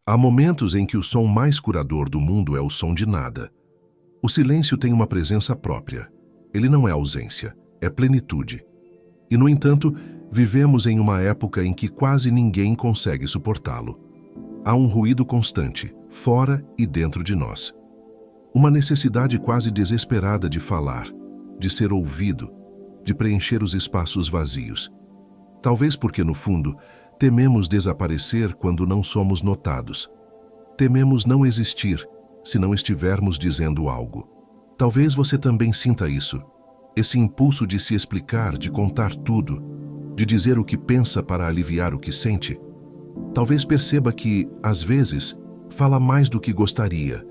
Há momentos em que o som mais curador do mundo é o som de nada. O silêncio tem uma presença própria. Ele não é ausência, é plenitude. E, no entanto, vivemos em uma época em que quase ninguém consegue suportá-lo. Há um ruído constante, fora e dentro de nós. Uma necessidade quase desesperada de falar, de ser ouvido, de preencher os espaços vazios. Talvez porque, no fundo, tememos desaparecer quando não somos notados. Tememos não existir se não estivermos dizendo algo. Talvez você também sinta isso. Esse impulso de se explicar, de contar tudo, de dizer o que pensa para aliviar o que sente. Talvez perceba que, às vezes, fala mais do que gostaria.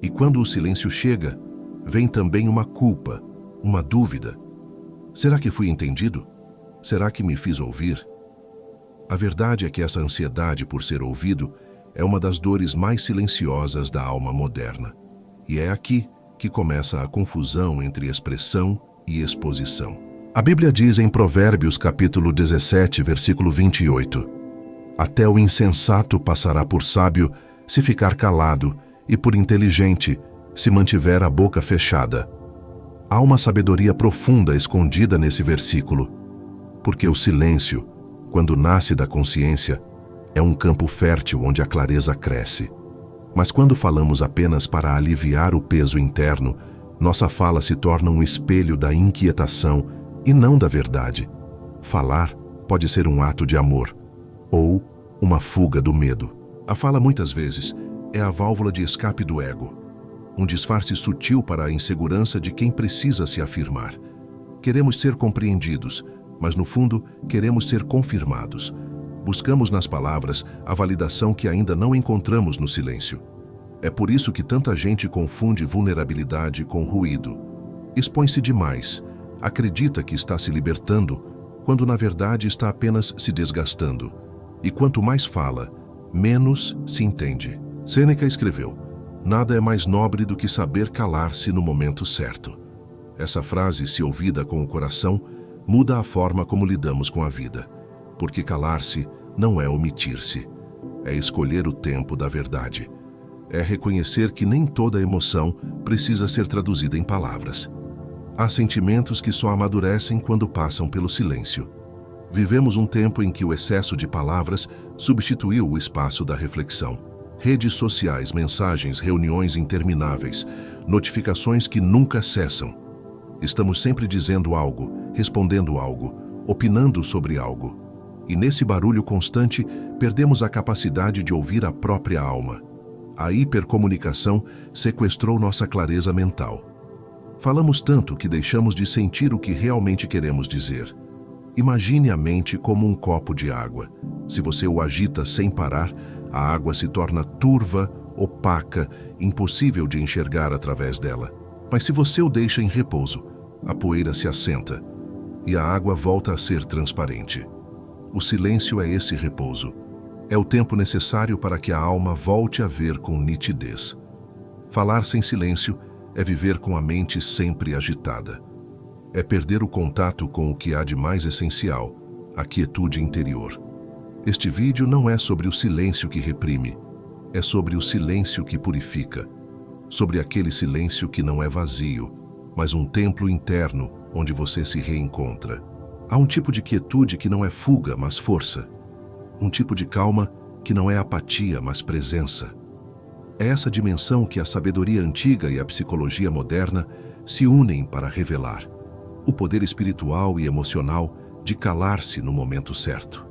E quando o silêncio chega, vem também uma culpa, uma dúvida. Será que fui entendido? Será que me fiz ouvir? A verdade é que essa ansiedade por ser ouvido é uma das dores mais silenciosas da alma moderna. E é aqui que começa a confusão entre expressão e exposição. A Bíblia diz em Provérbios capítulo 17, versículo 28, até o insensato passará por sábio se ficar calado, e por inteligente se mantiver a boca fechada. Há uma sabedoria profunda escondida nesse versículo, porque o silêncio, quando nasce da consciência, é um campo fértil onde a clareza cresce. Mas quando falamos apenas para aliviar o peso interno, nossa fala se torna um espelho da inquietação e não da verdade. Falar pode ser um ato de amor ou uma fuga do medo. A fala, muitas vezes, é a válvula de escape do ego, um disfarce sutil para a insegurança de quem precisa se afirmar. Queremos ser compreendidos, mas no fundo queremos ser confirmados. Buscamos nas palavras a validação que ainda não encontramos no silêncio. É por isso que tanta gente confunde vulnerabilidade com ruído. Expõe-se demais, acredita que está se libertando, quando na verdade está apenas se desgastando. E quanto mais fala, menos se entende. Sêneca escreveu: nada é mais nobre do que saber calar-se no momento certo. Essa frase, se ouvida com o coração, muda a forma como lidamos com a vida. Porque calar-se não é omitir-se, é escolher o tempo da verdade. É reconhecer que nem toda emoção precisa ser traduzida em palavras. Há sentimentos que só amadurecem quando passam pelo silêncio. Vivemos um tempo em que o excesso de palavras substituiu o espaço da reflexão. Redes sociais, mensagens, reuniões intermináveis, notificações que nunca cessam. Estamos sempre dizendo algo, respondendo algo, opinando sobre algo. E nesse barulho constante, perdemos a capacidade de ouvir a própria alma. A hipercomunicação sequestrou nossa clareza mental. Falamos tanto que deixamos de sentir o que realmente queremos dizer. Imagine a mente como um copo de água. Se você o agita sem parar, a água se torna turva, opaca, impossível de enxergar através dela. Mas se você o deixa em repouso, a poeira se assenta e a água volta a ser transparente. O silêncio é esse repouso. É o tempo necessário para que a alma volte a ver com nitidez. Falar sem silêncio é viver com a mente sempre agitada. É perder o contato com o que há de mais essencial, a quietude interior. Este vídeo não é sobre o silêncio que reprime, é sobre o silêncio que purifica, sobre aquele silêncio que não é vazio, mas um templo interno onde você se reencontra. Há um tipo de quietude que não é fuga, mas força. Um tipo de calma que não é apatia, mas presença. É essa dimensão que a sabedoria antiga e a psicologia moderna se unem para revelar. O poder espiritual e emocional de calar-se no momento certo.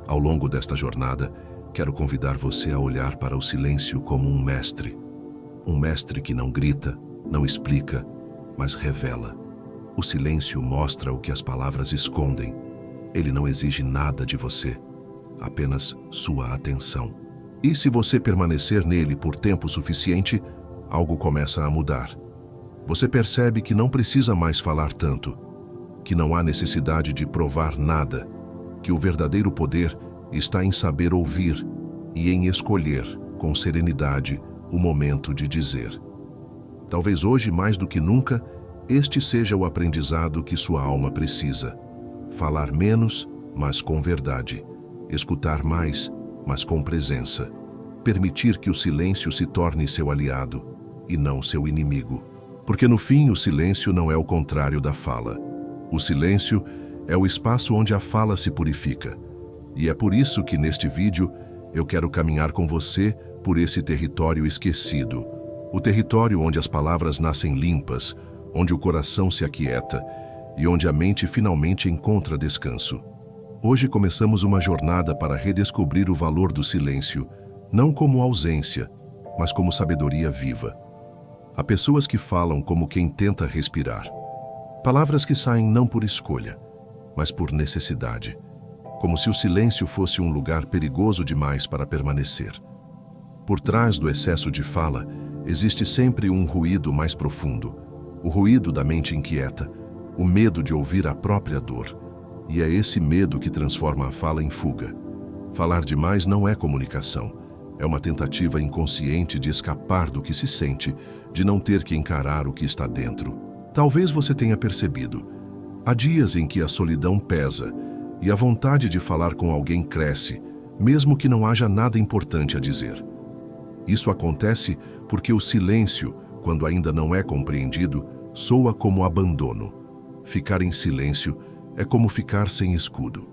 Ao longo desta jornada, quero convidar você a olhar para o silêncio como um mestre. Um mestre que não grita, não explica, mas revela. O silêncio mostra o que as palavras escondem. Ele não exige nada de você, apenas sua atenção. E se você permanecer nele por tempo suficiente, algo começa a mudar. Você percebe que não precisa mais falar tanto, que não há necessidade de provar nada, que o verdadeiro poder está em saber ouvir e em escolher, com serenidade, o momento de dizer. Talvez hoje, mais do que nunca, este seja o aprendizado que sua alma precisa. Falar menos, mas com verdade. Escutar mais, mas com presença. permitir que o silêncio se torne seu aliado e não seu inimigo. Porque no fim o silêncio não é o contrário da fala. O silêncio é o espaço onde a fala se purifica. E é por isso que neste vídeo eu quero caminhar com você por esse território esquecido. O território onde as palavras nascem limpas, onde o coração se aquieta e onde a mente finalmente encontra descanso. Hoje começamos uma jornada para redescobrir o valor do silêncio, não como ausência, mas como sabedoria viva. Há pessoas que falam como quem tenta respirar. Palavras que saem não por escolha, mas por necessidade. Como se o silêncio fosse um lugar perigoso demais para permanecer. Por trás do excesso de fala, existe sempre um ruído mais profundo. O ruído da mente inquieta, o medo de ouvir a própria dor. E é esse medo que transforma a fala em fuga. Falar demais não é comunicação. É uma tentativa inconsciente de escapar do que se sente, de não ter que encarar o que está dentro. Talvez você tenha percebido. Há dias em que a solidão pesa e a vontade de falar com alguém cresce, mesmo que não haja nada importante a dizer. Isso acontece porque o silêncio, quando ainda não é compreendido, soa como abandono. Ficar em silêncio é como ficar sem escudo.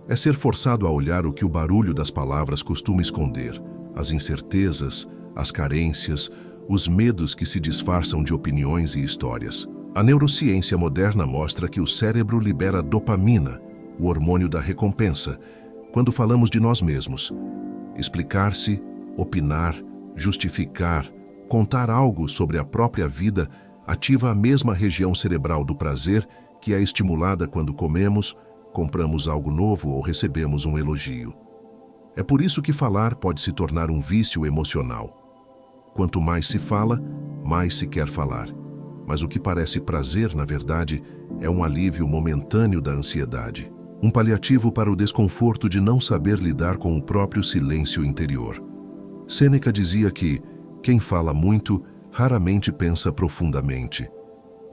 É ser forçado a olhar o que o barulho das palavras costuma esconder, as incertezas, as carências, os medos que se disfarçam de opiniões e histórias. A neurociência moderna mostra que o cérebro libera dopamina, o hormônio da recompensa, quando falamos de nós mesmos. Explicar-se, opinar, justificar, contar algo sobre a própria vida ativa a mesma região cerebral do prazer que é estimulada quando comemos, compramos algo novo ou recebemos um elogio. É por isso que falar pode se tornar um vício emocional. Quanto mais se fala, mais se quer falar. Mas o que parece prazer, na verdade, é um alívio momentâneo da ansiedade. Um paliativo para o desconforto de não saber lidar com o próprio silêncio interior. Sêneca dizia que quem fala muito raramente pensa profundamente.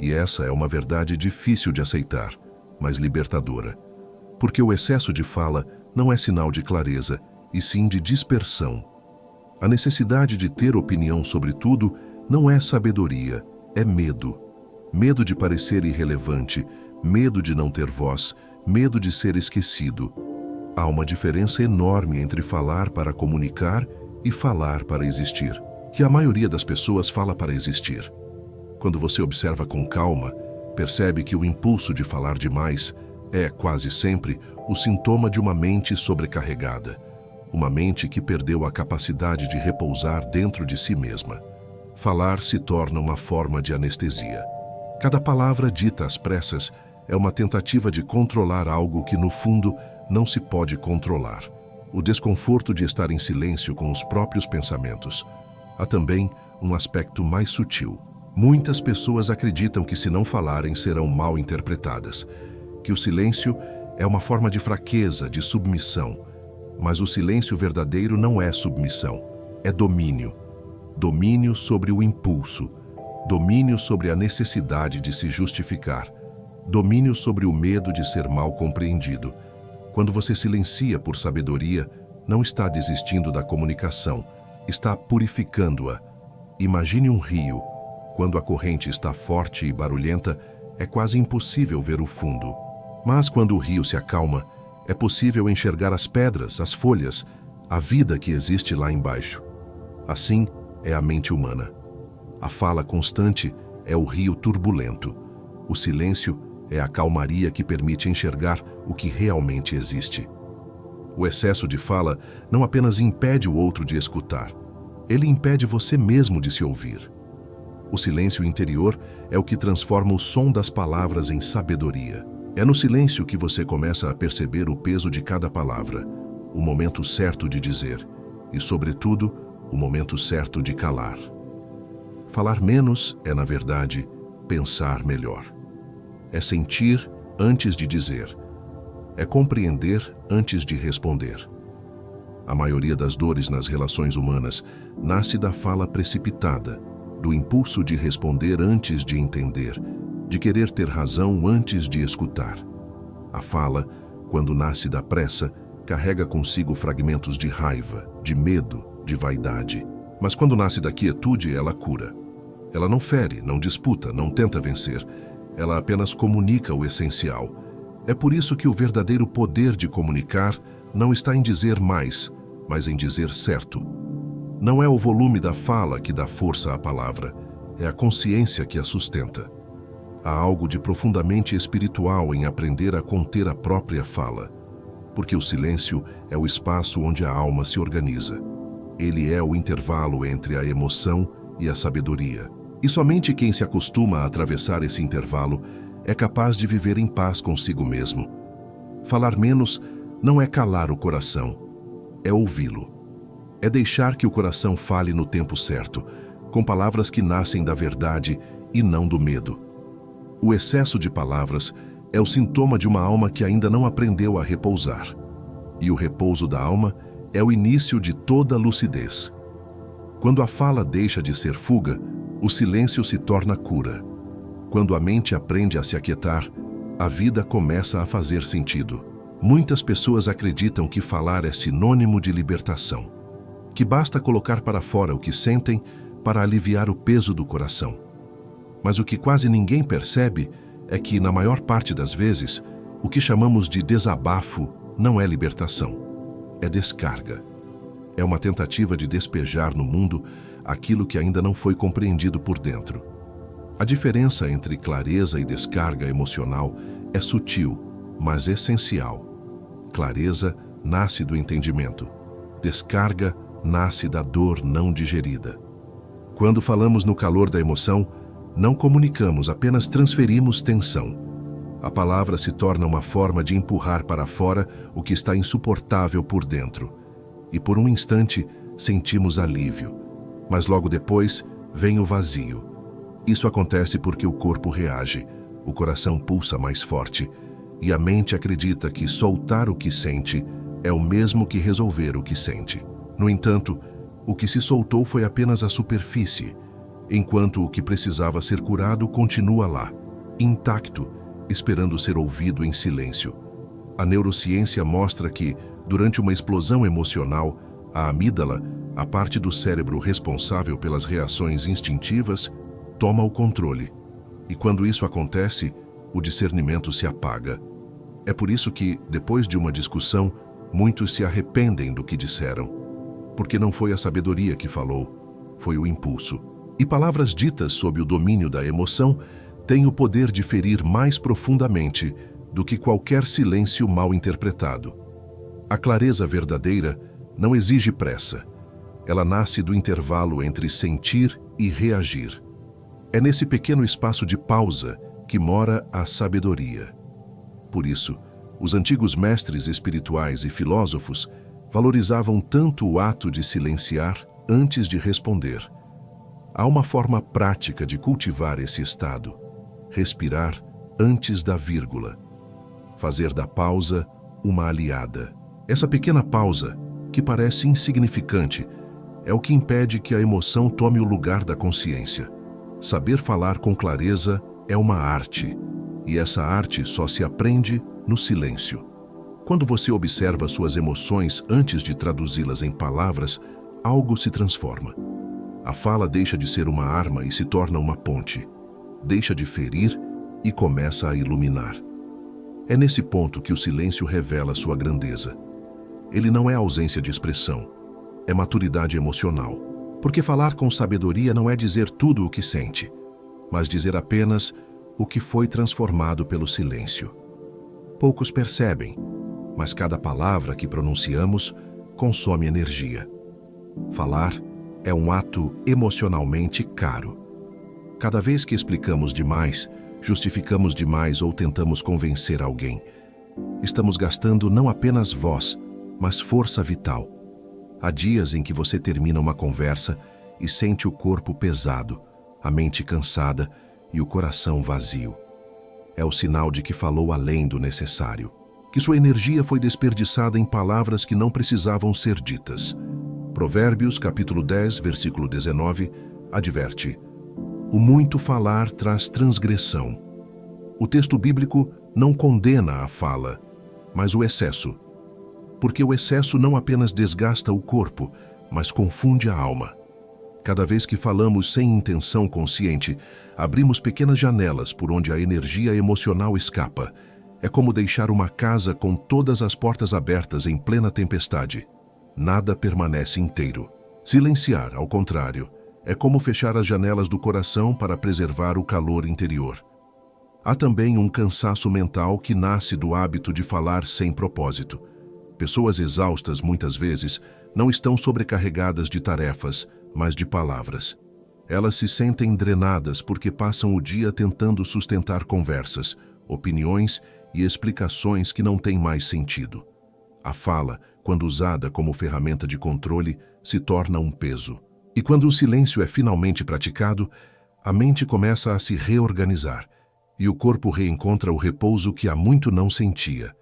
E essa é uma verdade difícil de aceitar, mas libertadora. Porque o excesso de fala não é sinal de clareza, e sim de dispersão. A necessidade de ter opinião sobre tudo não é sabedoria, é medo. Medo de parecer irrelevante, medo de não ter voz, medo de ser esquecido. Há uma diferença enorme entre falar para comunicar e falar para existir. Que a maioria das pessoas fala para existir. Quando você observa com calma, percebe que o impulso de falar demais é, quase sempre, o sintoma de uma mente sobrecarregada. Uma mente que perdeu a capacidade de repousar dentro de si mesma. Falar se torna uma forma de anestesia. Cada palavra dita às pressas é uma tentativa de controlar algo que, no fundo, não se pode controlar. O desconforto de estar em silêncio com os próprios pensamentos. Há também um aspecto mais sutil. Muitas pessoas acreditam que, se não falarem, serão mal interpretadas. Que o silêncio é uma forma de fraqueza, de submissão. Mas o silêncio verdadeiro não é submissão, é domínio. Domínio sobre o impulso. Domínio sobre a necessidade de se justificar. Domínio sobre o medo de ser mal compreendido. Quando você silencia por sabedoria, não está desistindo da comunicação, está purificando-a. Imagine um rio. Quando a corrente está forte e barulhenta, é quase impossível ver o fundo. Mas quando o rio se acalma, é possível enxergar as pedras, as folhas, a vida que existe lá embaixo. Assim é a mente humana. A fala constante é o rio turbulento. O silêncio é a calmaria que permite enxergar o que realmente existe. O excesso de fala não apenas impede o outro de escutar, ele impede você mesmo de se ouvir. O silêncio interior é o que transforma o som das palavras em sabedoria. É no silêncio que você começa a perceber o peso de cada palavra, o momento certo de dizer e, sobretudo, o momento certo de calar. Falar menos é, na verdade, pensar melhor. É sentir antes de dizer. É compreender antes de responder. A maioria das dores nas relações humanas nasce da fala precipitada, do impulso de responder antes de entender, de querer ter razão antes de escutar. A fala, quando nasce da pressa, carrega consigo fragmentos de raiva, de medo, de vaidade. Mas quando nasce da quietude, ela cura. Ela não fere, não disputa, não tenta vencer. Ela apenas comunica o essencial. É por isso que o verdadeiro poder de comunicar não está em dizer mais, mas em dizer certo. Não é o volume da fala que dá força à palavra, é a consciência que a sustenta. Há algo de profundamente espiritual em aprender a conter a própria fala, porque o silêncio é o espaço onde a alma se organiza. Ele é o intervalo entre a emoção e a sabedoria. E somente quem se acostuma a atravessar esse intervalo é capaz de viver em paz consigo mesmo. Falar menos não é calar o coração, é ouvi-lo. É deixar que o coração fale no tempo certo, com palavras que nascem da verdade e não do medo. O excesso de palavras é o sintoma de uma alma que ainda não aprendeu a repousar. E o repouso da alma é o início de toda a lucidez. Quando a fala deixa de ser fuga, o silêncio se torna cura. Quando a mente aprende a se aquietar, a vida começa a fazer sentido. Muitas pessoas acreditam que falar é sinônimo de libertação, que basta colocar para fora o que sentem para aliviar o peso do coração. Mas o que quase ninguém percebe é que, na maior parte das vezes, o que chamamos de desabafo não é libertação, é descarga. É uma tentativa de despejar no mundo aquilo que ainda não foi compreendido por dentro. A diferença entre clareza e descarga emocional é sutil, mas essencial. Clareza nasce do entendimento. Descarga nasce da dor não digerida. Quando falamos no calor da emoção, não comunicamos, apenas transferimos tensão. A palavra se torna uma forma de empurrar para fora o que está insuportável por dentro. E por um instante sentimos alívio. Mas logo depois vem o vazio. Isso acontece porque o corpo reage, o coração pulsa mais forte e a mente acredita que soltar o que sente é o mesmo que resolver o que sente. No entanto, o que se soltou foi apenas a superfície, enquanto o que precisava ser curado continua lá, intacto, esperando ser ouvido em silêncio. A neurociência mostra que, durante uma explosão emocional, a amígdala, a parte do cérebro responsável pelas reações instintivas, toma o controle. E quando isso acontece, o discernimento se apaga. É por isso que, depois de uma discussão, muitos se arrependem do que disseram. Porque não foi a sabedoria que falou, foi o impulso. E palavras ditas sob o domínio da emoção têm o poder de ferir mais profundamente do que qualquer silêncio mal interpretado. A clareza verdadeira não exige pressa. Ela nasce do intervalo entre sentir e reagir. É nesse pequeno espaço de pausa que mora a sabedoria. Por isso, os antigos mestres espirituais e filósofos valorizavam tanto o ato de silenciar antes de responder. Há uma forma prática de cultivar esse estado: respirar antes da vírgula. Fazer da pausa uma aliada. Essa pequena pausa, que parece insignificante, é o que impede que a emoção tome o lugar da consciência. Saber falar com clareza é uma arte, e essa arte só se aprende no silêncio. Quando você observa suas emoções antes de traduzi-las em palavras, algo se transforma. A fala deixa de ser uma arma e se torna uma ponte. Deixa de ferir e começa a iluminar. É nesse ponto que o silêncio revela sua grandeza. Ele não é ausência de expressão, é maturidade emocional. Porque falar com sabedoria não é dizer tudo o que sente, mas dizer apenas o que foi transformado pelo silêncio. Poucos percebem, mas cada palavra que pronunciamos consome energia. Falar é um ato emocionalmente caro. Cada vez que explicamos demais, justificamos demais ou tentamos convencer alguém, estamos gastando não apenas voz, mas força vital. Há dias em que você termina uma conversa e sente o corpo pesado, a mente cansada e o coração vazio. É o sinal de que falou além do necessário, que sua energia foi desperdiçada em palavras que não precisavam ser ditas. Provérbios, capítulo 10, versículo 19, adverte: o muito falar traz transgressão. O texto bíblico não condena a fala, mas o excesso. Porque o excesso não apenas desgasta o corpo, mas confunde a alma. Cada vez que falamos sem intenção consciente, abrimos pequenas janelas por onde a energia emocional escapa. É como deixar uma casa com todas as portas abertas em plena tempestade. Nada permanece inteiro. Silenciar, ao contrário, é como fechar as janelas do coração para preservar o calor interior. Há também um cansaço mental que nasce do hábito de falar sem propósito. Pessoas exaustas, muitas vezes, não estão sobrecarregadas de tarefas, mas de palavras. Elas se sentem drenadas porque passam o dia tentando sustentar conversas, opiniões e explicações que não têm mais sentido. A fala, quando usada como ferramenta de controle, se torna um peso. E quando o silêncio é finalmente praticado, a mente começa a se reorganizar e o corpo reencontra o repouso que há muito não sentia.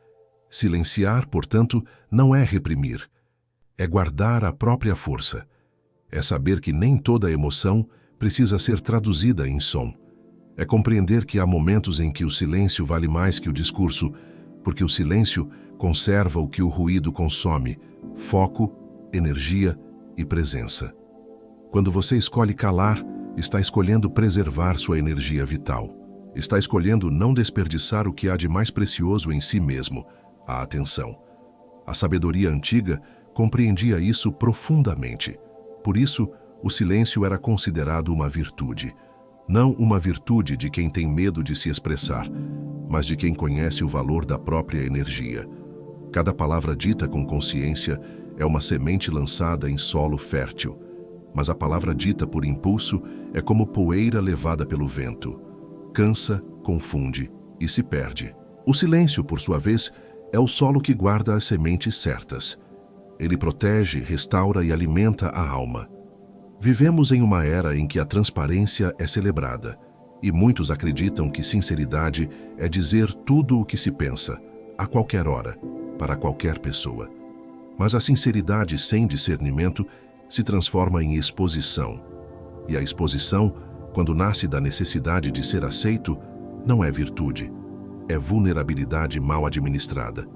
Silenciar, portanto, não é reprimir. É guardar a própria força. É saber que nem toda emoção precisa ser traduzida em som. É compreender que há momentos em que o silêncio vale mais que o discurso, porque o silêncio conserva o que o ruído consome: foco, energia e presença. Quando você escolhe calar, está escolhendo preservar sua energia vital. Está escolhendo não desperdiçar o que há de mais precioso em si mesmo: a atenção. A sabedoria antiga compreendia isso profundamente. Por isso, o silêncio era considerado uma virtude. Não uma virtude de quem tem medo de se expressar, mas de quem conhece o valor da própria energia. Cada palavra dita com consciência é uma semente lançada em solo fértil, mas a palavra dita por impulso é como poeira levada pelo vento. Cansa, confunde e se perde. O silêncio, por sua vez, é o solo que guarda as sementes certas. Ele protege, restaura e alimenta a alma. Vivemos em uma era em que a transparência é celebrada, e muitos acreditam que sinceridade é dizer tudo o que se pensa, a qualquer hora, para qualquer pessoa. Mas a sinceridade sem discernimento se transforma em exposição. E a exposição, quando nasce da necessidade de ser aceito, não é virtude, é vulnerabilidade mal administrada.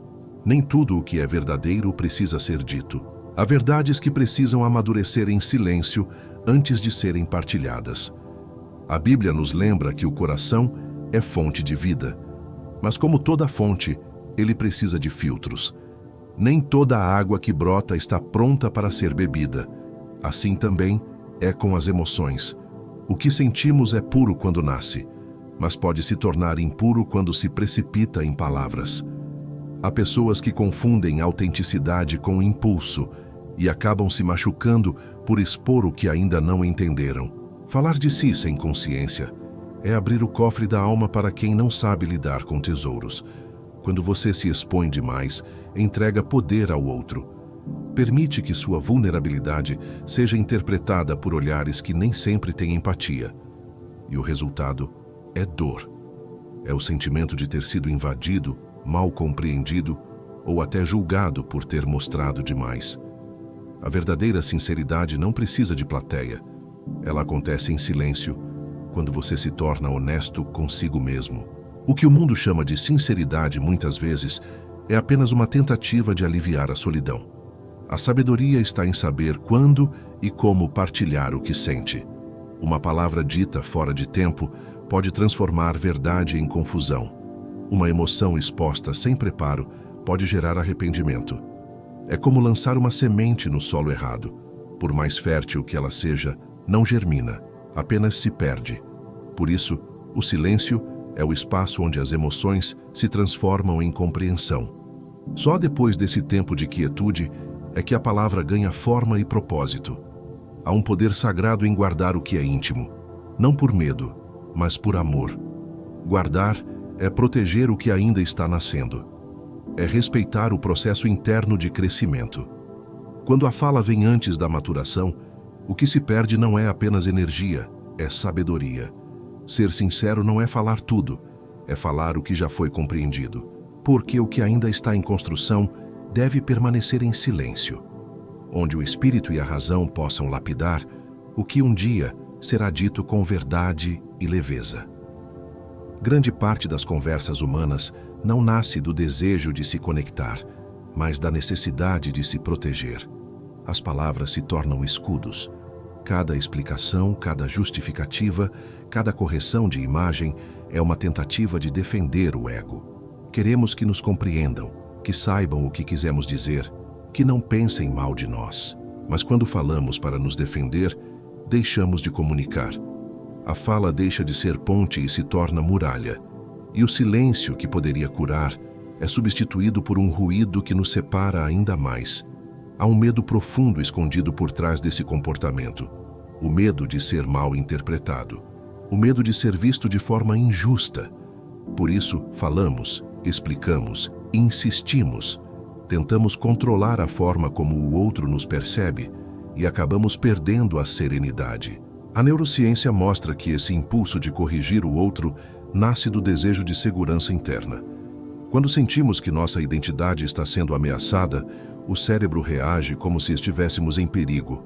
Nem tudo o que é verdadeiro precisa ser dito. Há verdades que precisam amadurecer em silêncio antes de serem partilhadas. A Bíblia nos lembra que o coração é fonte de vida, mas como toda fonte, ele precisa de filtros. Nem toda a água que brota está pronta para ser bebida. Assim também é com as emoções. O que sentimos é puro quando nasce, mas pode se tornar impuro quando se precipita em palavras. Há pessoas que confundem autenticidade com impulso e acabam se machucando por expor o que ainda não entenderam. Falar de si sem consciência é abrir o cofre da alma para quem não sabe lidar com tesouros. Quando você se expõe demais, entrega poder ao outro. Permite que sua vulnerabilidade seja interpretada por olhares que nem sempre têm empatia. E o resultado é dor. É o sentimento de ter sido invadido, mal compreendido ou até julgado por ter mostrado demais. A verdadeira sinceridade não precisa de plateia. Ela acontece em silêncio, quando você se torna honesto consigo mesmo. O que o mundo chama de sinceridade, muitas vezes, é apenas uma tentativa de aliviar a solidão. A sabedoria está em saber quando e como partilhar o que sente. Uma palavra dita fora de tempo pode transformar verdade em confusão. Uma emoção exposta sem preparo pode gerar arrependimento. É como lançar uma semente no solo errado. Por mais fértil que ela seja, não germina, apenas se perde. Por isso, o silêncio é o espaço onde as emoções se transformam em compreensão. Só depois desse tempo de quietude é que a palavra ganha forma e propósito. Há um poder sagrado em guardar o que é íntimo, não por medo, mas por amor. Guardar é proteger o que ainda está nascendo. É respeitar o processo interno de crescimento. Quando a fala vem antes da maturação, o que se perde não é apenas energia, é sabedoria. Ser sincero não é falar tudo, é falar o que já foi compreendido. Porque o que ainda está em construção deve permanecer em silêncio, onde o espírito e a razão possam lapidar o que um dia será dito com verdade e leveza. Grande parte das conversas humanas não nasce do desejo de se conectar, mas da necessidade de se proteger. as palavras se tornam escudos. Cada explicação, cada justificativa, cada correção de imagem é uma tentativa de defender o ego. Queremos que nos compreendam, que saibam o que quisemos dizer, que não pensem mal de nós. Mas quando falamos para nos defender, deixamos de comunicar. A fala deixa de ser ponte e se torna muralha. E o silêncio, que poderia curar, é substituído por um ruído que nos separa ainda mais. Há um medo profundo escondido por trás desse comportamento. O medo de ser mal interpretado. O medo de ser visto de forma injusta. Por isso, falamos, explicamos, insistimos. Tentamos controlar a forma como o outro nos percebe e acabamos perdendo a serenidade. A neurociência mostra que esse impulso de corrigir o outro nasce do desejo de segurança interna. Quando sentimos que nossa identidade está sendo ameaçada, o cérebro reage como se estivéssemos em perigo,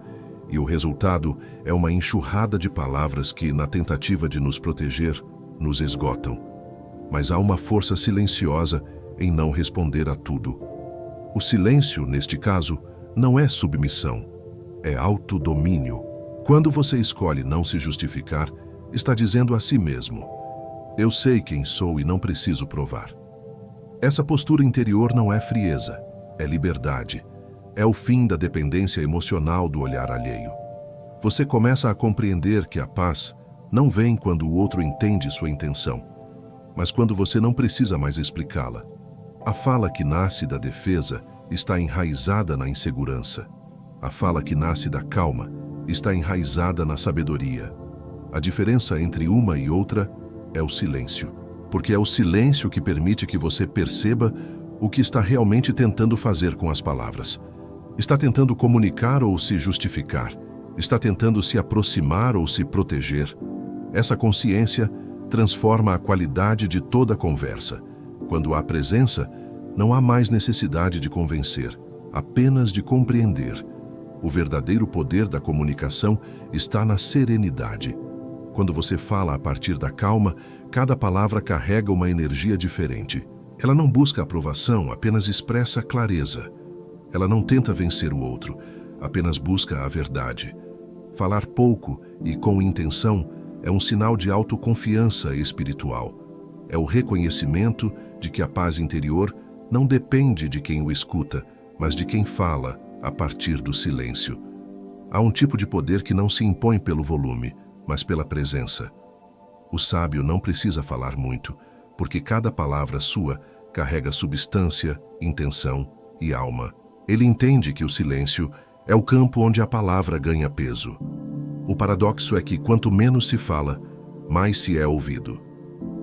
e o resultado é uma enxurrada de palavras que, na tentativa de nos proteger, nos esgotam. Mas há uma força silenciosa em não responder a tudo. O silêncio, neste caso, não é submissão, é autodomínio. Quando você escolhe não se justificar, está dizendo a si mesmo: eu sei quem sou e não preciso provar. Essa postura interior não é frieza, é liberdade. É o fim da dependência emocional do olhar alheio. Você começa a compreender que a paz não vem quando o outro entende sua intenção, mas quando você não precisa mais explicá-la. A fala que nasce da defesa está enraizada na insegurança. A fala que nasce da calma está enraizada na sabedoria. A diferença entre uma e outra é o silêncio, porque é o silêncio que permite que você perceba o que está realmente tentando fazer com as palavras. Está tentando comunicar ou se justificar? Está tentando se aproximar ou se proteger? Essa consciência transforma a qualidade de toda a conversa. Quando há presença, não há mais necessidade de convencer, apenas de compreender. O verdadeiro poder da comunicação está na serenidade. Quando você fala a partir da calma, cada palavra carrega uma energia diferente. Ela não busca aprovação, apenas expressa clareza. Ela não tenta vencer o outro, apenas busca a verdade. Falar pouco e com intenção é um sinal de autoconfiança espiritual. É o reconhecimento de que a paz interior não depende de quem o escuta, mas de quem fala a partir do silêncio. Há um tipo de poder que não se impõe pelo volume, mas pela presença. O sábio não precisa falar muito, porque cada palavra sua carrega substância, intenção e alma. Ele entende que o silêncio é o campo onde a palavra ganha peso. O paradoxo é que quanto menos se fala, mais se é ouvido.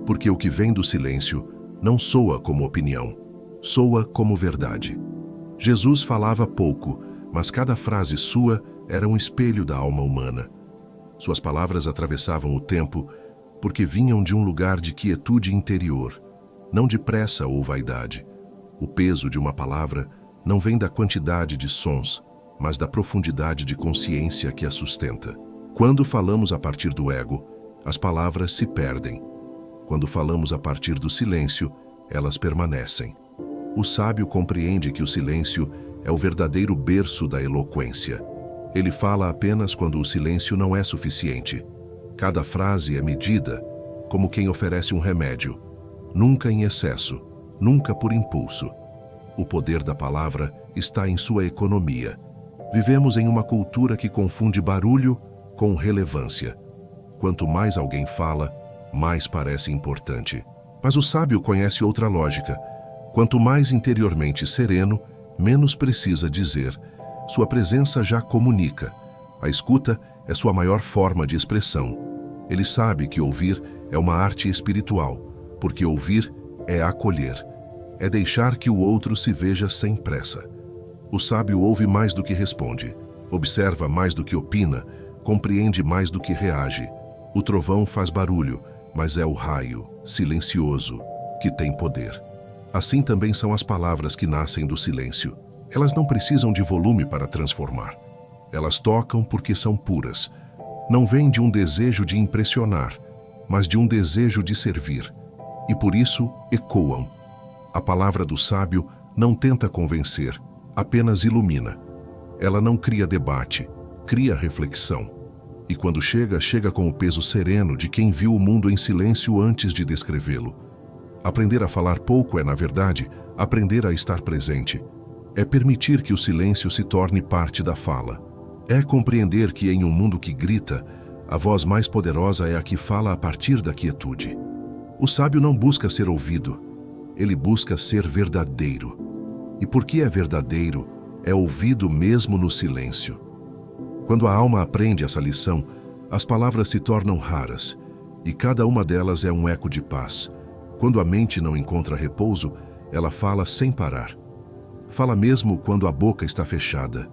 Porque o que vem do silêncio não soa como opinião, soa como verdade. Jesus falava pouco, mas cada frase sua era um espelho da alma humana. Suas palavras atravessavam o tempo porque vinham de um lugar de quietude interior, não de pressa ou vaidade. O peso de uma palavra não vem da quantidade de sons, mas da profundidade de consciência que a sustenta. Quando falamos a partir do ego, as palavras se perdem. Quando falamos a partir do silêncio, elas permanecem. O sábio compreende que o silêncio é o verdadeiro berço da eloquência. Ele fala apenas quando o silêncio não é suficiente. Cada frase é medida, como quem oferece um remédio. Nunca em excesso, nunca por impulso. O poder da palavra está em sua economia. Vivemos em uma cultura que confunde barulho com relevância. Quanto mais alguém fala, mais parece importante. Mas o sábio conhece outra lógica. Quanto mais interiormente sereno, menos precisa dizer. Sua presença já comunica. A escuta é sua maior forma de expressão. Ele sabe que ouvir é uma arte espiritual, porque ouvir é acolher. É deixar que o outro se veja sem pressa. O sábio ouve mais do que responde, observa mais do que opina, compreende mais do que reage. O trovão faz barulho, mas é o raio, silencioso, que tem poder. Assim também são as palavras que nascem do silêncio. Elas não precisam de volume para transformar. Elas tocam porque são puras. Não vêm de um desejo de impressionar, mas de um desejo de servir. E por isso ecoam. A palavra do sábio não tenta convencer, apenas ilumina. Ela não cria debate, cria reflexão. E quando chega, chega com o peso sereno de quem viu o mundo em silêncio antes de descrevê-lo. Aprender a falar pouco é, na verdade, aprender a estar presente. É permitir que o silêncio se torne parte da fala. É compreender que em um mundo que grita, a voz mais poderosa é a que fala a partir da quietude. O sábio não busca ser ouvido, ele busca ser verdadeiro. E porque é verdadeiro, é ouvido mesmo no silêncio. Quando a alma aprende essa lição, as palavras se tornam raras, e cada uma delas é um eco de paz. Quando a mente não encontra repouso, ela fala sem parar. Fala mesmo quando a boca está fechada.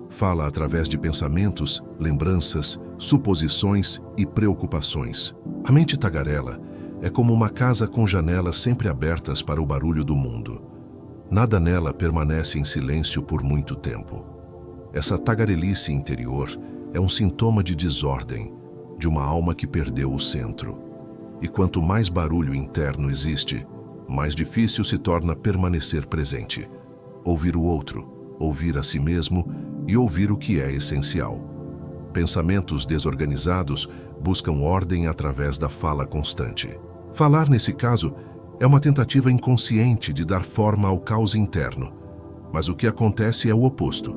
Fala através de pensamentos, lembranças, suposições e preocupações. A mente tagarela é como uma casa com janelas sempre abertas para o barulho do mundo. Nada nela permanece em silêncio por muito tempo. Essa tagarelice interior é um sintoma de desordem, de uma alma que perdeu o centro. E quanto mais barulho interno existe, mais difícil se torna permanecer presente. Ouvir o outro, ouvir a si mesmo e ouvir o que é essencial. Pensamentos desorganizados buscam ordem através da fala constante. Falar, nesse caso, é uma tentativa inconsciente de dar forma ao caos interno. Mas o que acontece é o oposto.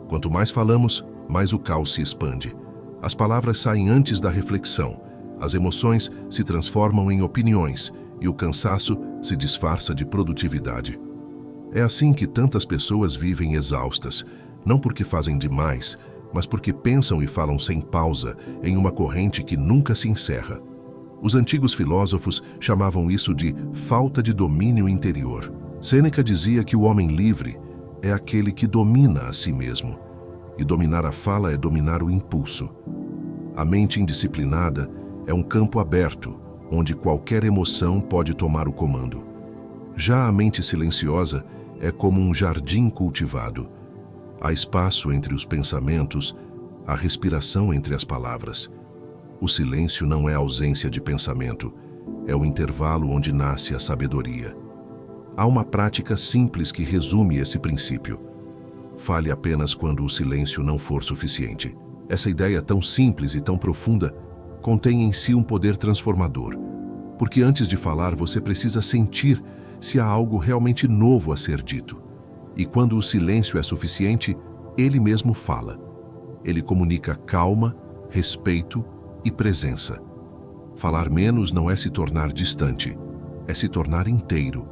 Quanto mais falamos, mais o caos se expande. As palavras saem antes da reflexão, as emoções se transformam em opiniões e o cansaço se disfarça de produtividade. É assim que tantas pessoas vivem exaustas, não porque fazem demais, mas porque pensam e falam sem pausa em uma corrente que nunca se encerra. Os antigos filósofos chamavam isso de falta de domínio interior. Sêneca dizia que o homem livre é aquele que domina a si mesmo, e dominar a fala é dominar o impulso. A mente indisciplinada é um campo aberto, onde qualquer emoção pode tomar o comando. Já a mente silenciosa é como um jardim cultivado. Há espaço entre os pensamentos, há respiração entre as palavras. O silêncio não é ausência de pensamento, é o intervalo onde nasce a sabedoria. Há uma prática simples que resume esse princípio. Fale apenas quando o silêncio não for suficiente. Essa ideia tão simples e tão profunda contém em si um poder transformador, porque antes de falar você precisa sentir se há algo realmente novo a ser dito. E quando o silêncio é suficiente, ele mesmo fala. Ele comunica calma, respeito e presença. Falar menos não é se tornar distante, é se tornar inteiro.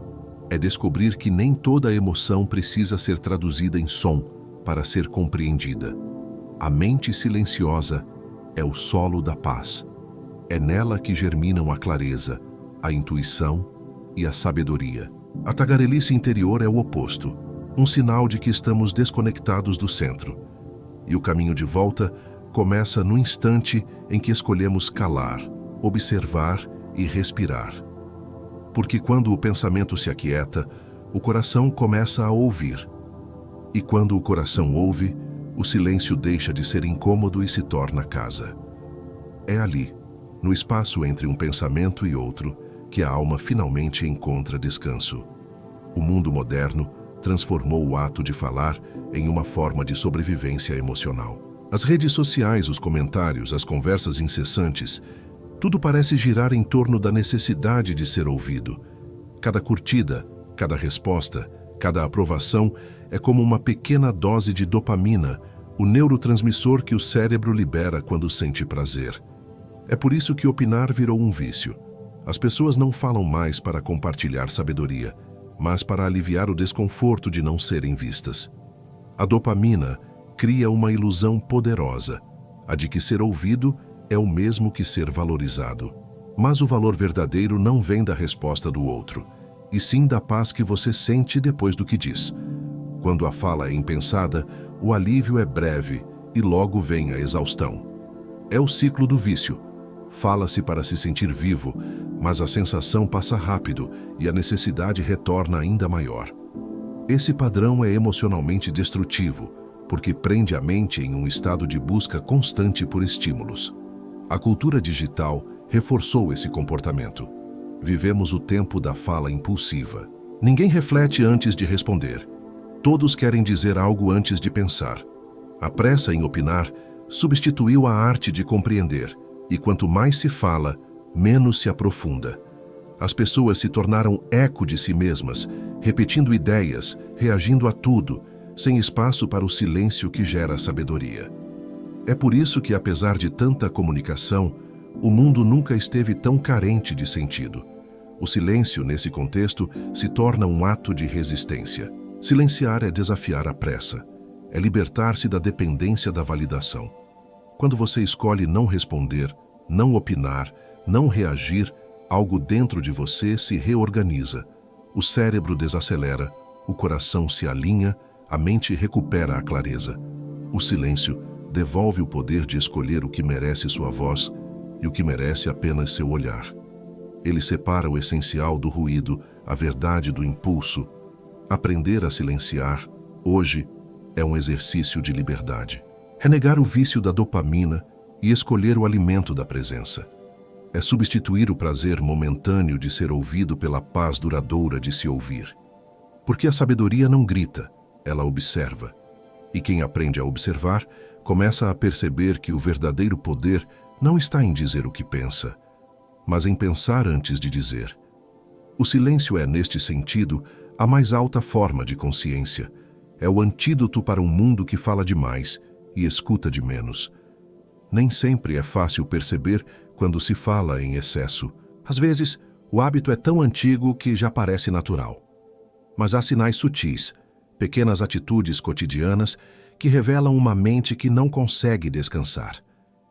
É descobrir que nem toda emoção precisa ser traduzida em som para ser compreendida. A mente silenciosa é o solo da paz. É nela que germinam a clareza, a intuição e a sabedoria. A tagarelice interior é o oposto, um sinal de que estamos desconectados do centro. E o caminho de volta começa no instante em que escolhemos calar, observar e respirar. Porque quando o pensamento se aquieta, o coração começa a ouvir. E quando o coração ouve, o silêncio deixa de ser incômodo e se torna casa. É ali, no espaço entre um pensamento e outro, que a alma finalmente encontra descanso. O mundo moderno transformou o ato de falar em uma forma de sobrevivência emocional. As redes sociais, os comentários, as conversas incessantes, tudo parece girar em torno da necessidade de ser ouvido. Cada curtida, cada resposta, cada aprovação é como uma pequena dose de dopamina, o neurotransmissor que o cérebro libera quando sente prazer. É por isso que opinar virou um vício. As pessoas não falam mais para compartilhar sabedoria, mas para aliviar o desconforto de não serem vistas. A dopamina cria uma ilusão poderosa, a de que ser ouvido é o mesmo que ser valorizado. Mas o valor verdadeiro não vem da resposta do outro, e sim da paz que você sente depois do que diz. Quando a fala é impensada, o alívio é breve e logo vem a exaustão. É o ciclo do vício. Fala-se para se sentir vivo, mas a sensação passa rápido e a necessidade retorna ainda maior. Esse padrão é emocionalmente destrutivo, porque prende a mente em um estado de busca constante por estímulos. A cultura digital reforçou esse comportamento. Vivemos o tempo da fala impulsiva. Ninguém reflete antes de responder. Todos querem dizer algo antes de pensar. A pressa em opinar substituiu a arte de compreender, e quanto mais se fala, menos se aprofunda. As pessoas se tornaram eco de si mesmas, repetindo ideias, reagindo a tudo, sem espaço para o silêncio que gera sabedoria. É por isso que, apesar de tanta comunicação, o mundo nunca esteve tão carente de sentido. O silêncio, nesse contexto, se torna um ato de resistência. Silenciar é desafiar a pressa, é libertar-se da dependência da validação. Quando você escolhe não responder, não opinar, não reagir, algo dentro de você se reorganiza. O cérebro desacelera, o coração se alinha, a mente recupera a clareza. O silêncio devolve o poder de escolher o que merece sua voz e o que merece apenas seu olhar. Ele separa o essencial do ruído, a verdade do impulso. Aprender a silenciar, hoje, é um exercício de liberdade. É negar o vício da dopamina e escolher o alimento da presença. É substituir o prazer momentâneo de ser ouvido pela paz duradoura de se ouvir. Porque a sabedoria não grita, ela observa. E quem aprende a observar, começa a perceber que o verdadeiro poder não está em dizer o que pensa, mas em pensar antes de dizer. O silêncio é, neste sentido, a mais alta forma de consciência. É o antídoto para um mundo que fala demais e escuta de menos. Nem sempre é fácil perceber quando se fala em excesso. Às vezes, o hábito é tão antigo que já parece natural. Mas há sinais sutis, pequenas atitudes cotidianas que revelam uma mente que não consegue descansar.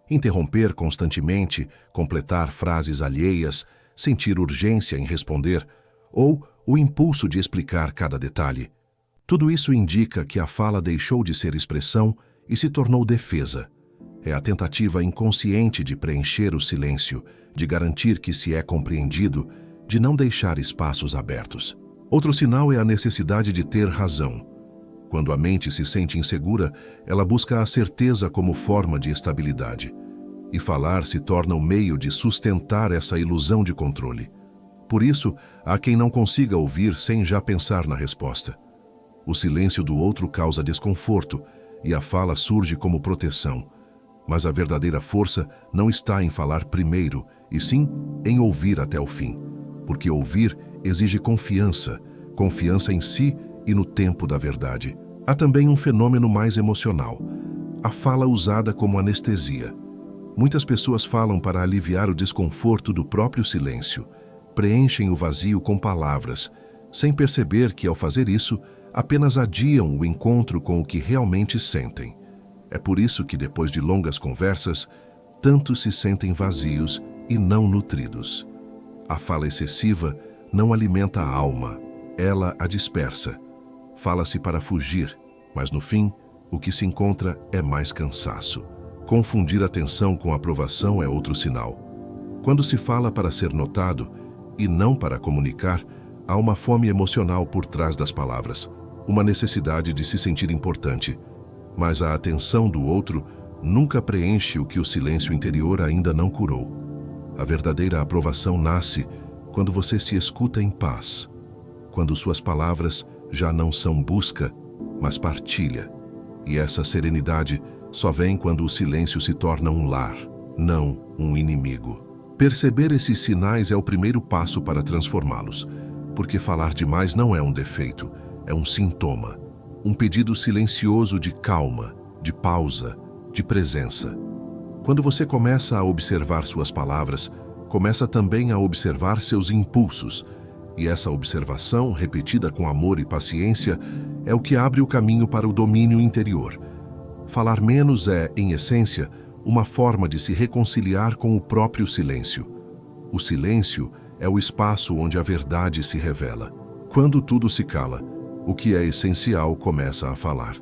Interromper constantemente, completar frases alheias, sentir urgência em responder, ou o impulso de explicar cada detalhe. Tudo isso indica que a fala deixou de ser expressão e se tornou defesa. É a tentativa inconsciente de preencher o silêncio, de garantir que se é compreendido, de não deixar espaços abertos. Outro sinal é a necessidade de ter razão. Quando a mente se sente insegura, ela busca a certeza como forma de estabilidade. E falar se torna um meio de sustentar essa ilusão de controle. Por isso, há quem não consiga ouvir sem já pensar na resposta. O silêncio do outro causa desconforto e a fala surge como proteção. Mas a verdadeira força não está em falar primeiro, e sim em ouvir até o fim. Porque ouvir exige confiança, confiança em si e no tempo da verdade. Há também um fenômeno mais emocional, a fala usada como anestesia. Muitas pessoas falam para aliviar o desconforto do próprio silêncio, preenchem o vazio com palavras, sem perceber que, ao fazer isso, apenas adiam o encontro com o que realmente sentem. É por isso que, depois de longas conversas, tantos se sentem vazios e não nutridos. A fala excessiva não alimenta a alma, ela a dispersa. Fala-se para fugir, mas no fim, o que se encontra é mais cansaço. Confundir atenção com aprovação é outro sinal. Quando se fala para ser notado e não para comunicar, há uma fome emocional por trás das palavras, uma necessidade de se sentir importante. Mas a atenção do outro nunca preenche o que o silêncio interior ainda não curou. A verdadeira aprovação nasce quando você se escuta em paz, quando suas palavras já não são busca, mas partilha. E essa serenidade só vem quando o silêncio se torna um lar, não um inimigo. Perceber esses sinais é o primeiro passo para transformá-los, porque falar demais não é um defeito, é um sintoma, um pedido silencioso de calma, de pausa, de presença. Quando você começa a observar suas palavras, começa também a observar seus impulsos, e essa observação, repetida com amor e paciência, é o que abre o caminho para o domínio interior. Falar menos é, em essência, uma forma de se reconciliar com o próprio silêncio. O silêncio é o espaço onde a verdade se revela. Quando tudo se cala, o que é essencial começa a falar.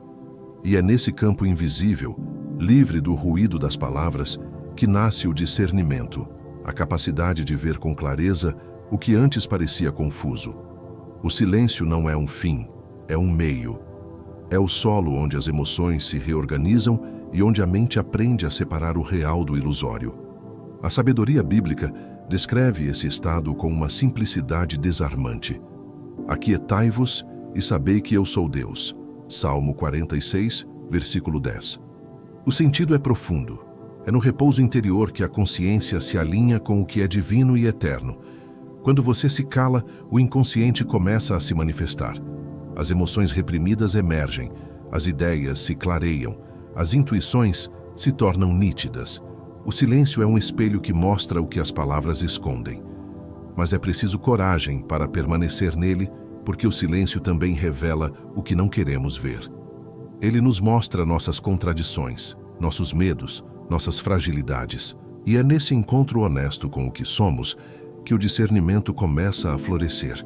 E é nesse campo invisível, livre do ruído das palavras, que nasce o discernimento, a capacidade de ver com clareza o que antes parecia confuso. O silêncio não é um fim, é um meio. É o solo onde as emoções se reorganizam e onde a mente aprende a separar o real do ilusório. A sabedoria bíblica descreve esse estado com uma simplicidade desarmante. Aquietai-vos e sabei que eu sou Deus. Salmo 46, versículo 10. O sentido é profundo. É no repouso interior que a consciência se alinha com o que é divino e eterno. Quando você se cala, o inconsciente começa a se manifestar. As emoções reprimidas emergem, as ideias se clareiam, as intuições se tornam nítidas. O silêncio é um espelho que mostra o que as palavras escondem. Mas é preciso coragem para permanecer nele, porque o silêncio também revela o que não queremos ver. Ele nos mostra nossas contradições, nossos medos, nossas fragilidades. E é nesse encontro honesto com o que somos que o discernimento começa a florescer.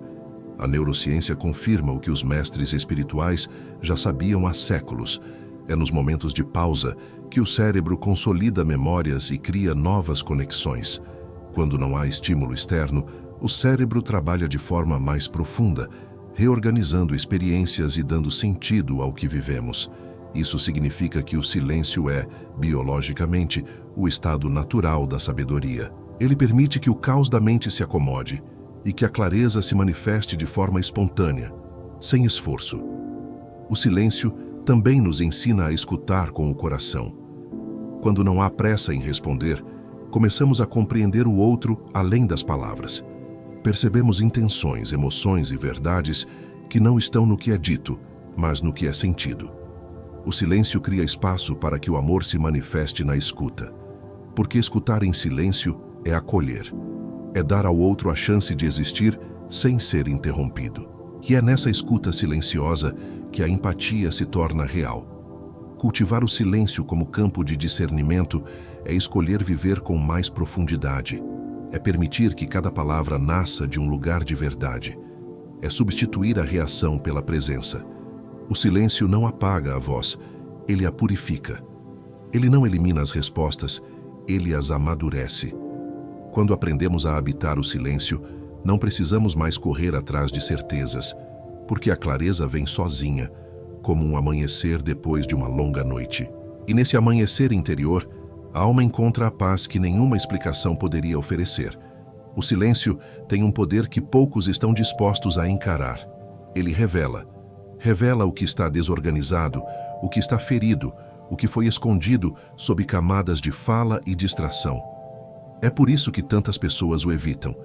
A neurociência confirma o que os mestres espirituais já sabiam há séculos. É nos momentos de pausa que o cérebro consolida memórias e cria novas conexões. Quando não há estímulo externo, o cérebro trabalha de forma mais profunda, reorganizando experiências e dando sentido ao que vivemos. Isso significa que o silêncio é, biologicamente, o estado natural da sabedoria. Ele permite que o caos da mente se acomode e que a clareza se manifeste de forma espontânea, sem esforço. O silêncio também nos ensina a escutar com o coração. Quando não há pressa em responder, começamos a compreender o outro além das palavras. Percebemos intenções, emoções e verdades que não estão no que é dito, mas no que é sentido. O silêncio cria espaço para que o amor se manifeste na escuta. Porque escutar em silêncio é acolher. É dar ao outro a chance de existir sem ser interrompido. E é nessa escuta silenciosa que a empatia se torna real. Cultivar o silêncio como campo de discernimento é escolher viver com mais profundidade. É permitir que cada palavra nasça de um lugar de verdade. É substituir a reação pela presença. O silêncio não apaga a voz, ele a purifica. Ele não elimina as respostas, ele as amadurece. Quando aprendemos a habitar o silêncio, não precisamos mais correr atrás de certezas, porque a clareza vem sozinha, como um amanhecer depois de uma longa noite. E nesse amanhecer interior, a alma encontra a paz que nenhuma explicação poderia oferecer. O silêncio tem um poder que poucos estão dispostos a encarar. Ele revela o que está desorganizado, o que está ferido, o que foi escondido sob camadas de fala e distração. É por isso que tantas pessoas o evitam.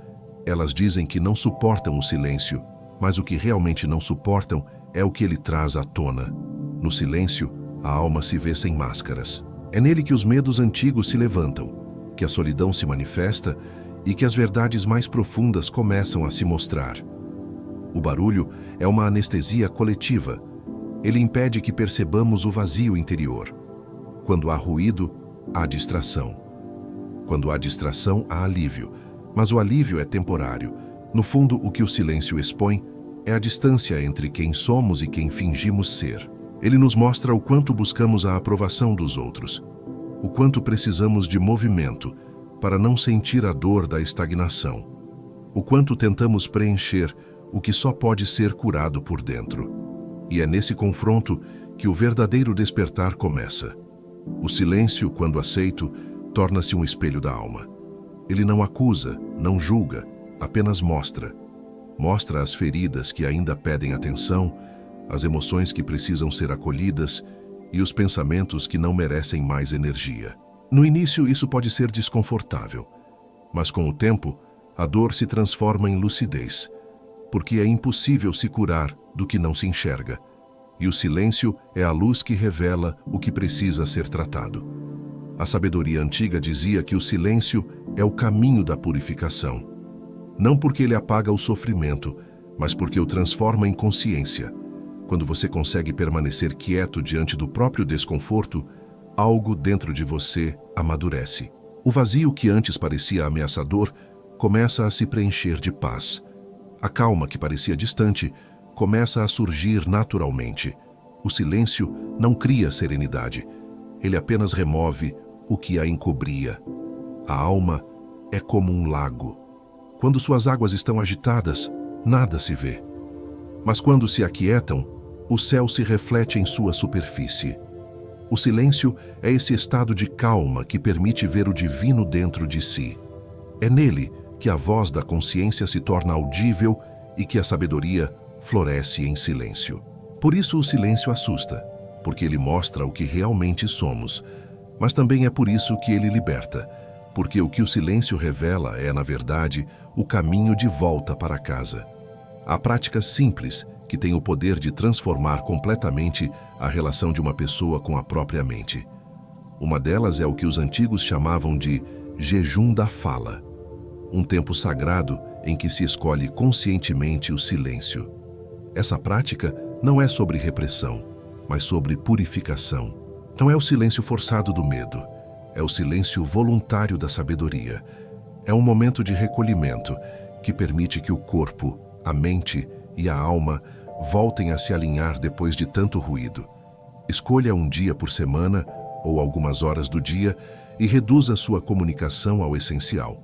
Elas dizem que não suportam o silêncio, mas o que realmente não suportam é o que ele traz à tona. No silêncio, a alma se vê sem máscaras. É nele que os medos antigos se levantam, que a solidão se manifesta e que as verdades mais profundas começam a se mostrar. O barulho é uma anestesia coletiva. Ele impede que percebamos o vazio interior. Quando há ruído, há distração. Quando há distração, há alívio. Mas o alívio é temporário. No fundo, o que o silêncio expõe é a distância entre quem somos e quem fingimos ser. Ele nos mostra o quanto buscamos a aprovação dos outros, o quanto precisamos de movimento para não sentir a dor da estagnação, o quanto tentamos preencher o que só pode ser curado por dentro. E é nesse confronto que o verdadeiro despertar começa. O silêncio, quando aceito, torna-se um espelho da alma. Ele não acusa, não julga, apenas mostra. Mostra as feridas que ainda pedem atenção, as emoções que precisam ser acolhidas e os pensamentos que não merecem mais energia. No início, isso pode ser desconfortável, mas com o tempo, a dor se transforma em lucidez, porque é impossível se curar do que não se enxerga, e o silêncio é a luz que revela o que precisa ser tratado. A sabedoria antiga dizia que o silêncio é o caminho da purificação, não porque ele apaga o sofrimento, mas porque o transforma em consciência. Quando você consegue permanecer quieto diante do próprio desconforto, algo dentro de você amadurece. O vazio que antes parecia ameaçador começa a se preencher de paz. A calma que parecia distante começa a surgir naturalmente. O silêncio não cria serenidade. Ele apenas remove o que a encobria. A alma é como um lago. Quando suas águas estão agitadas, nada se vê. Mas quando se aquietam, o céu se reflete em sua superfície. O silêncio é esse estado de calma que permite ver o divino dentro de si. É nele que a voz da consciência se torna audível e que a sabedoria floresce em silêncio. Por isso o silêncio assusta, porque ele mostra o que realmente somos, mas também é por isso que ele liberta, porque o que o silêncio revela é, na verdade, o caminho de volta para casa. Há práticas simples que têm o poder de transformar completamente a relação de uma pessoa com a própria mente. Uma delas é o que os antigos chamavam de jejum da fala, um tempo sagrado em que se escolhe conscientemente o silêncio. Essa prática não é sobre repressão, mas sobre purificação. Não é o silêncio forçado do medo, é o silêncio voluntário da sabedoria. É um momento de recolhimento que permite que o corpo, a mente e a alma voltem a se alinhar depois de tanto ruído. Escolha um dia por semana ou algumas horas do dia e reduza sua comunicação ao essencial.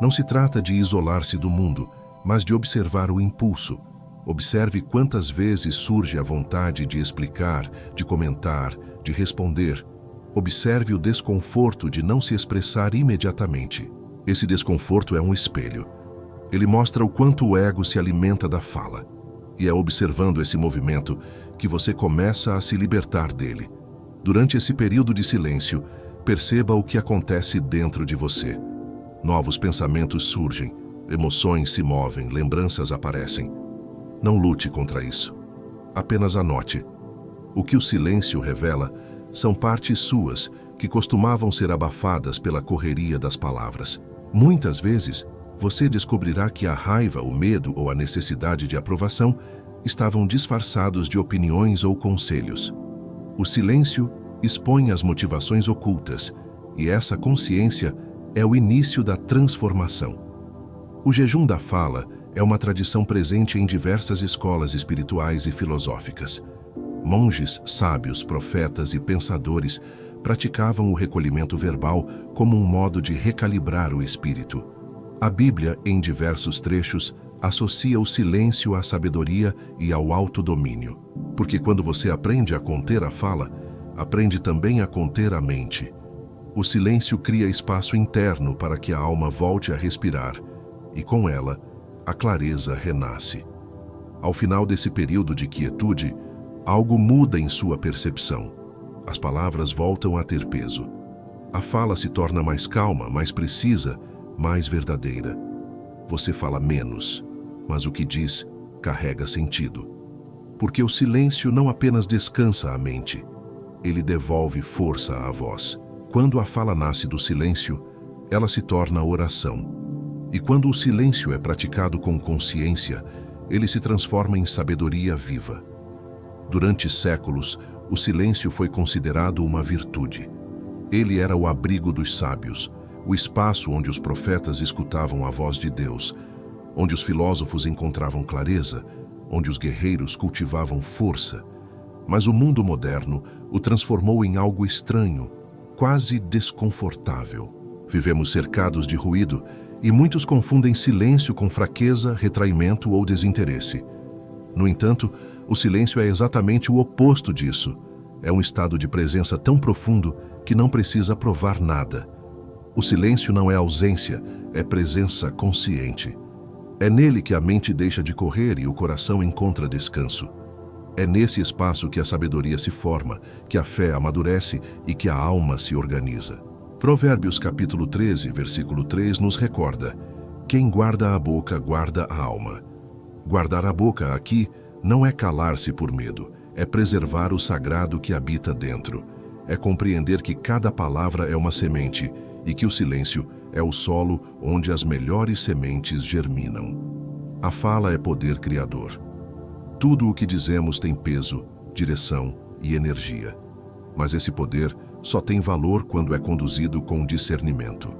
Não se trata de isolar-se do mundo, mas de observar o impulso. Observe quantas vezes surge a vontade de explicar, de comentar, de responder. Observe o desconforto de não se expressar imediatamente. Esse desconforto é um espelho. Ele mostra o quanto o ego se alimenta da fala. E é observando esse movimento que você começa a se libertar dele. Durante esse período de silêncio, perceba o que acontece dentro de você. Novos pensamentos surgem, emoções se movem, lembranças aparecem. Não lute contra isso. Apenas anote. O que o silêncio revela são partes suas que costumavam ser abafadas pela correria das palavras. Muitas vezes, você descobrirá que a raiva, o medo ou a necessidade de aprovação estavam disfarçados de opiniões ou conselhos. O silêncio expõe as motivações ocultas, e essa consciência é o início da transformação. O jejum da fala é uma tradição presente em diversas escolas espirituais e filosóficas. Monges, sábios, profetas e pensadores praticavam o recolhimento verbal como um modo de recalibrar o espírito. A Bíblia, em diversos trechos, associa o silêncio à sabedoria e ao autodomínio, porque quando você aprende a conter a fala, aprende também a conter a mente. O silêncio cria espaço interno para que a alma volte a respirar, e com ela, a clareza renasce. Ao final desse período de quietude, algo muda em sua percepção. As palavras voltam a ter peso. A fala se torna mais calma, mais precisa, mais verdadeira. Você fala menos, mas o que diz carrega sentido. Porque o silêncio não apenas descansa a mente, ele devolve força à voz. Quando a fala nasce do silêncio, ela se torna oração. E quando o silêncio é praticado com consciência, ele se transforma em sabedoria viva. Durante séculos, o silêncio foi considerado uma virtude. Ele era o abrigo dos sábios, o espaço onde os profetas escutavam a voz de Deus, onde os filósofos encontravam clareza, onde os guerreiros cultivavam força. Mas o mundo moderno o transformou em algo estranho, quase desconfortável. Vivemos cercados de ruído e muitos confundem silêncio com fraqueza, retraimento ou desinteresse. No entanto, o silêncio é exatamente o oposto disso. É um estado de presença tão profundo que não precisa provar nada. O silêncio não é ausência, é presença consciente. É nele que a mente deixa de correr e o coração encontra descanso. É nesse espaço que a sabedoria se forma, que a fé amadurece e que a alma se organiza. Provérbios capítulo 13, versículo 3 nos recorda: quem guarda a boca, guarda a alma. Guardar a boca aqui não é calar-se por medo, é preservar o sagrado que habita dentro. É compreender que cada palavra é uma semente e que o silêncio é o solo onde as melhores sementes germinam. A fala é poder criador. Tudo o que dizemos tem peso, direção e energia. Mas esse poder só tem valor quando é conduzido com discernimento.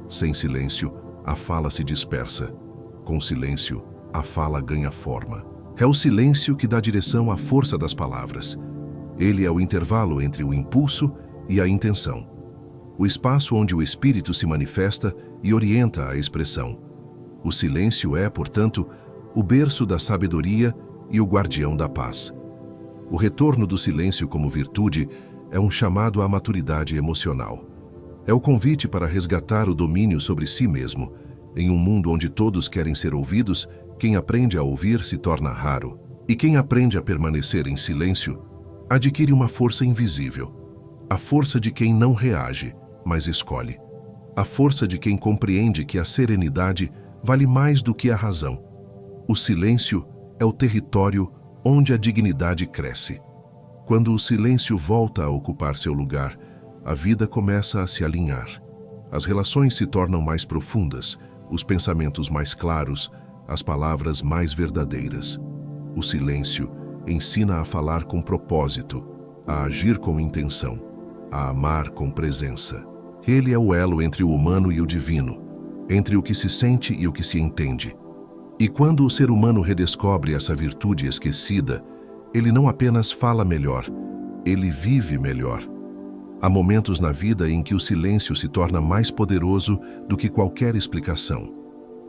Sem silêncio, a fala se dispersa. Com silêncio, a fala ganha forma. É o silêncio que dá direção à força das palavras. Ele é o intervalo entre o impulso e a intenção. O espaço onde o espírito se manifesta e orienta a expressão. O silêncio é, portanto, o berço da sabedoria e o guardião da paz. O retorno do silêncio como virtude é um chamado à maturidade emocional. É o convite para resgatar o domínio sobre si mesmo. Em um mundo onde todos querem ser ouvidos, quem aprende a ouvir se torna raro. E quem aprende a permanecer em silêncio adquire uma força invisível, a força de quem não reage, mas escolhe. A força de quem compreende que a serenidade vale mais do que a razão. O silêncio é o território onde a dignidade cresce. Quando o silêncio volta a ocupar seu lugar, a vida começa a se alinhar. As relações se tornam mais profundas, os pensamentos mais claros, as palavras mais verdadeiras. O silêncio ensina a falar com propósito, a agir com intenção, a amar com presença. Ele é o elo entre o humano e o divino, entre o que se sente e o que se entende. E quando o ser humano redescobre essa virtude esquecida, ele não apenas fala melhor, ele vive melhor. Há momentos na vida em que o silêncio se torna mais poderoso do que qualquer explicação.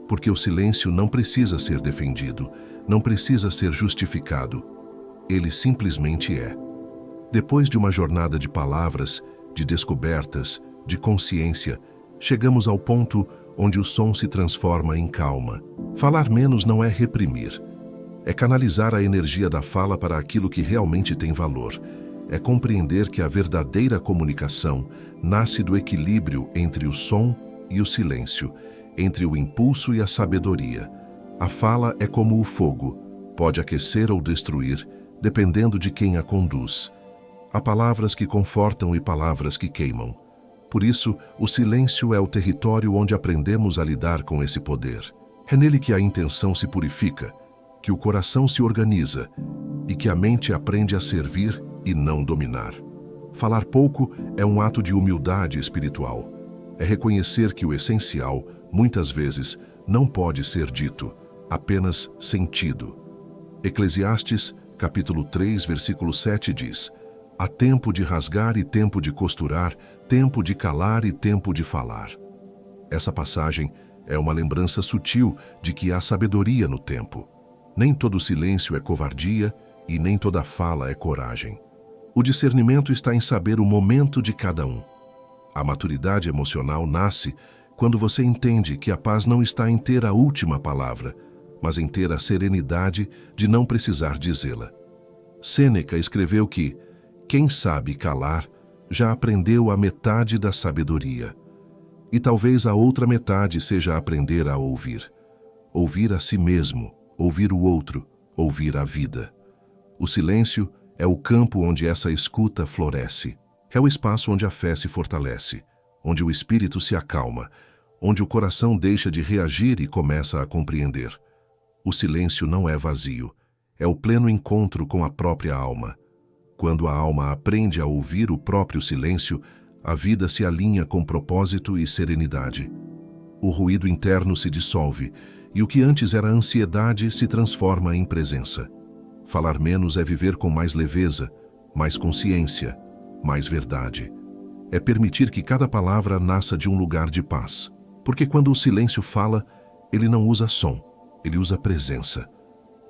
Porque o silêncio não precisa ser defendido, não precisa ser justificado. Ele simplesmente é. Depois de uma jornada de palavras, de descobertas, de consciência, chegamos ao ponto onde o som se transforma em calma. Falar menos não é reprimir. É canalizar a energia da fala para aquilo que realmente tem valor. É compreender que a verdadeira comunicação nasce do equilíbrio entre o som e o silêncio, entre o impulso e a sabedoria. A fala é como o fogo, pode aquecer ou destruir, dependendo de quem a conduz. Há palavras que confortam e palavras que queimam. Por isso, o silêncio é o território onde aprendemos a lidar com esse poder. É nele que a intenção se purifica, que o coração se organiza e que a mente aprende a servir e não dominar. Falar pouco é um ato de humildade espiritual. É reconhecer que o essencial, muitas vezes, não pode ser dito, apenas sentido. Eclesiastes, capítulo 3, versículo 7 diz: há tempo de rasgar e tempo de costurar, tempo de calar e tempo de falar. Essa passagem é uma lembrança sutil de que há sabedoria no tempo. Nem todo silêncio é covardia e nem toda fala é coragem. O discernimento está em saber o momento de cada um. A maturidade emocional nasce quando você entende que a paz não está em ter a última palavra, mas em ter a serenidade de não precisar dizê-la. Sêneca escreveu que quem sabe calar já aprendeu a metade da sabedoria. E talvez a outra metade seja aprender a ouvir. Ouvir a si mesmo, ouvir o outro, ouvir a vida. O silêncio é o campo onde essa escuta floresce. É o espaço onde a fé se fortalece, onde o espírito se acalma, onde o coração deixa de reagir e começa a compreender. O silêncio não é vazio, é o pleno encontro com a própria alma. Quando a alma aprende a ouvir o próprio silêncio, a vida se alinha com propósito e serenidade. O ruído interno se dissolve e o que antes era ansiedade se transforma em presença. Falar menos é viver com mais leveza, mais consciência, mais verdade. É permitir que cada palavra nasça de um lugar de paz. Porque quando o silêncio fala, ele não usa som, ele usa presença.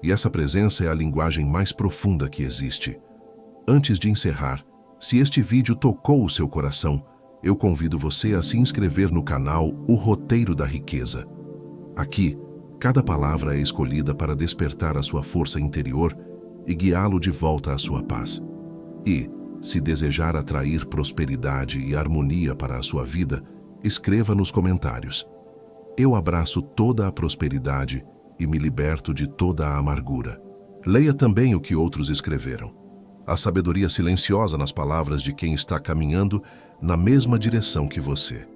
E essa presença é a linguagem mais profunda que existe. Antes de encerrar, se este vídeo tocou o seu coração, eu convido você a se inscrever no canal O Roteiro da Riqueza. Aqui, cada palavra é escolhida para despertar a sua força interior e guiá-lo de volta à sua paz. E, se desejar atrair prosperidade e harmonia para a sua vida, escreva nos comentários: eu abraço toda a prosperidade e me liberto de toda a amargura. Leia também o que outros escreveram. A sabedoria silenciosa nas palavras de quem está caminhando na mesma direção que você.